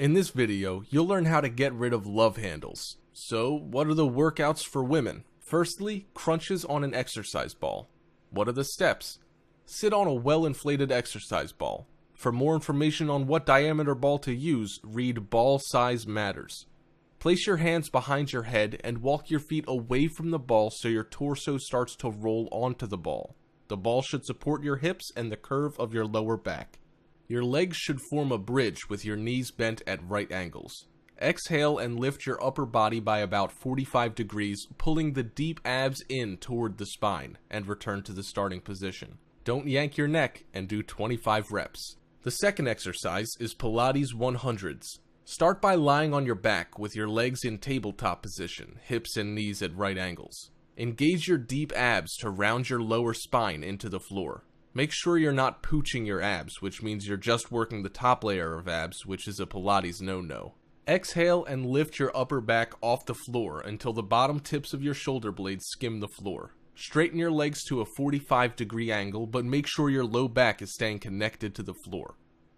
In this video, you'll learn how to get rid of love handles. So, what are the workouts for women? Firstly, crunches on an exercise ball. What are the steps? Sit on a well-inflated exercise ball. For more information on what diameter ball to use, read Ball Size Matters. Place your hands behind your head and walk your feet away from the ball so your torso starts to roll onto the ball. The ball should support your hips and the curve of your lower back. Your legs should form a bridge with your knees bent at right angles. Exhale and lift your upper body by about 45 degrees, pulling the deep abs in toward the spine, and return to the starting position. Don't yank your neck and do 25 reps. The second exercise is Pilates 100s. Start by lying on your back with your legs in tabletop position, hips and knees at right angles. Engage your deep abs to round your lower spine into the floor. Make sure you're not pooching your abs, which means you're just working the top layer of abs, which is a Pilates no-no. Exhale and lift your upper back off the floor until the bottom tips of your shoulder blades skim the floor. Straighten your legs to a 45-degree angle, but make sure your low back is staying connected to the floor.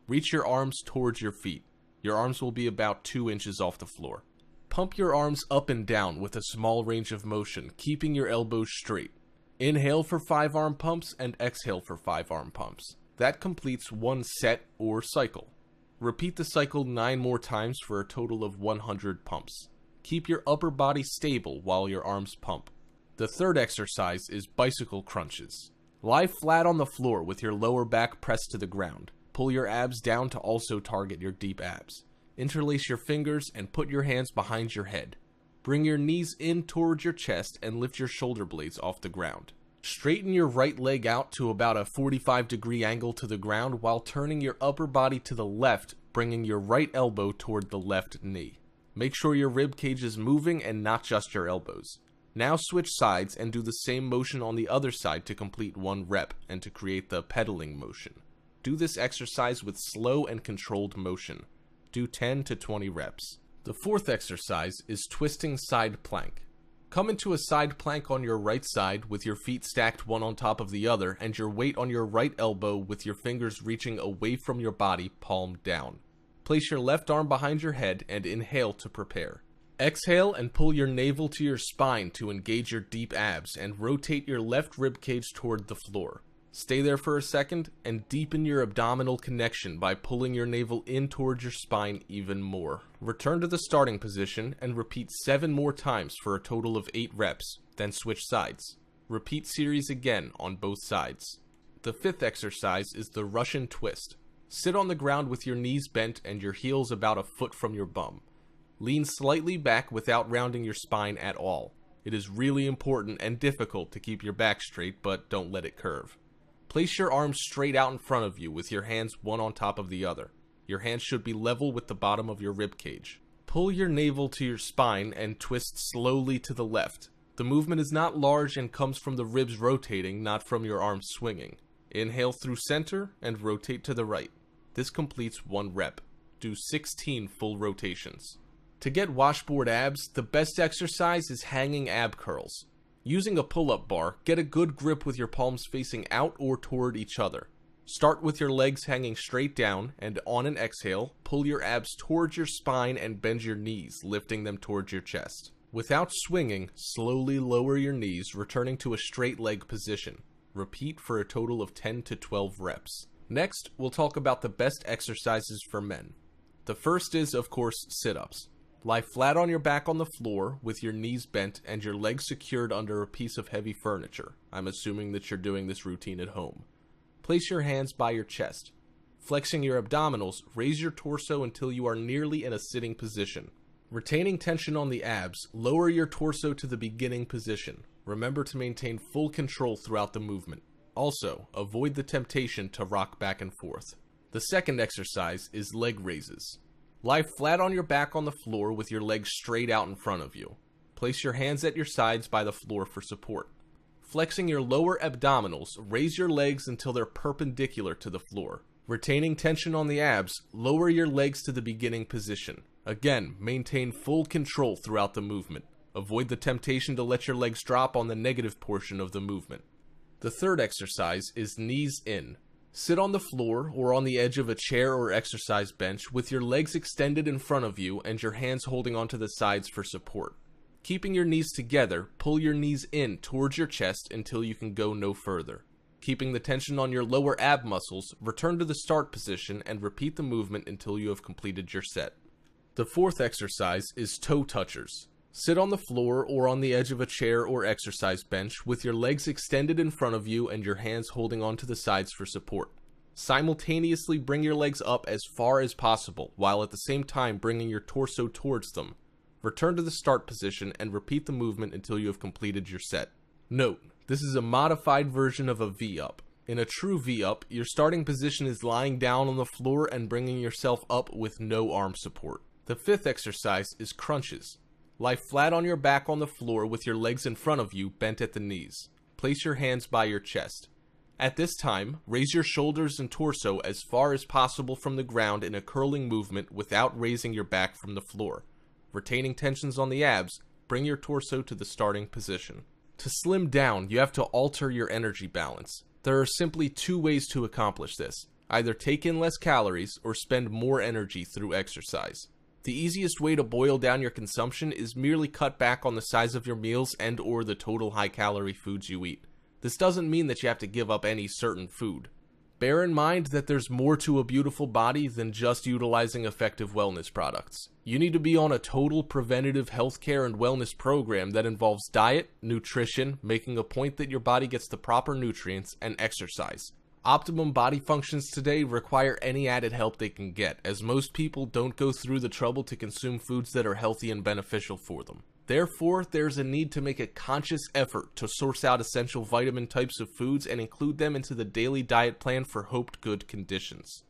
Reach your arms towards your feet. Your arms will be about 2 inches off the floor. Pump your arms up and down with a small range of motion, keeping your elbows straight. Inhale for 5 arm pumps and exhale for 5 arm pumps. That completes one set or cycle. Repeat the cycle 9 more times for a total of 100 pumps. Keep your upper body stable while your arms pump. The third exercise is bicycle crunches. Lie flat on the floor with your lower back pressed to the ground. Pull your abs down to also target your deep abs. Interlace your fingers and put your hands behind your head. Bring your knees in towards your chest and lift your shoulder blades off the ground. Straighten your right leg out to about a 45-degree angle to the ground while turning your upper body to the left, bringing your right elbow toward the left knee. Make sure your rib cage is moving and not just your elbows. Now switch sides and do the same motion on the other side to complete one rep and to create the pedaling motion. Do this exercise with slow and controlled motion. Do 10 to 20 reps. The fourth exercise is twisting side plank. Come into a side plank on your right side with your feet stacked one on top of the other and your weight on your right elbow with your fingers reaching away from your body, palm down. Place your left arm behind your head and inhale to prepare. Exhale and pull your navel to your spine to engage your deep abs and rotate your left rib cage toward the floor. Stay there for a second and deepen your abdominal connection by pulling your navel in towards your spine even more. Return to the starting position and repeat 7 more times for a total of 8 reps, then switch sides. Repeat series again on both sides. The fifth exercise is the Russian twist. Sit on the ground with your knees bent and your heels about a foot from your bum. Lean slightly back without rounding your spine at all. It is really important and difficult to keep your back straight, but don't let it curve. Place your arms straight out in front of you with your hands one on top of the other. Your hands should be level with the bottom of your rib cage. Pull your navel to your spine and twist slowly to the left. The movement is not large and comes from the ribs rotating, not from your arms swinging. Inhale through center and rotate to the right. This completes one rep. Do 16 full rotations. To get washboard abs, the best exercise is hanging ab curls. Using a pull-up bar, get a good grip with your palms facing out or toward each other. Start with your legs hanging straight down, and on an exhale, pull your abs towards your spine and bend your knees, lifting them towards your chest. Without swinging, slowly lower your knees, returning to a straight leg position. Repeat for a total of 10 to 12 reps. Next, we'll talk about the best exercises for men. The first is, of course, sit-ups. Lie flat on your back on the floor with your knees bent and your legs secured under a piece of heavy furniture. I'm assuming that you're doing this routine at home. Place your hands by your chest. Flexing your abdominals, raise your torso until you are nearly in a sitting position. Retaining tension on the abs, lower your torso to the beginning position. Remember to maintain full control throughout the movement. Also, avoid the temptation to rock back and forth. The second exercise is leg raises. Lie flat on your back on the floor with your legs straight out in front of you. Place your hands at your sides by the floor for support. Flexing your lower abdominals, raise your legs until they're perpendicular to the floor. Retaining tension on the abs, lower your legs to the beginning position. Again, maintain full control throughout the movement. Avoid the temptation to let your legs drop on the negative portion of the movement. The third exercise is knees in. Sit on the floor or on the edge of a chair or exercise bench with your legs extended in front of you and your hands holding onto the sides for support. Keeping your knees together, pull your knees in towards your chest until you can go no further. Keeping the tension on your lower ab muscles, return to the start position and repeat the movement until you have completed your set. The fourth exercise is toe touchers. Sit on the floor or on the edge of a chair or exercise bench with your legs extended in front of you and your hands holding onto the sides for support. Simultaneously bring your legs up as far as possible, while at the same time bringing your torso towards them. Return to the start position and repeat the movement until you have completed your set. Note, this is a modified version of a V-up. In a true V-up, your starting position is lying down on the floor and bringing yourself up with no arm support. The fifth exercise is crunches. Lie flat on your back on the floor with your legs in front of you, bent at the knees. Place your hands by your chest. At this time, raise your shoulders and torso as far as possible from the ground in a curling movement without raising your back from the floor. Retaining tensions on the abs, bring your torso to the starting position. To slim down, you have to alter your energy balance. There are simply two ways to accomplish this. Either take in less calories or spend more energy through exercise. The easiest way to boil down your consumption is merely cut back on the size of your meals and or the total high-calorie foods you eat. This doesn't mean that you have to give up any certain food. Bear in mind that there's more to a beautiful body than just utilizing effective wellness products. You need to be on a total preventative healthcare and wellness program that involves diet, nutrition, making a point that your body gets the proper nutrients, and exercise. Optimum body functions today require any added help they can get, as most people don't go through the trouble to consume foods that are healthy and beneficial for them. Therefore, there's a need to make a conscious effort to source out essential vitamin types of foods and include them into the daily diet plan for hoped good conditions.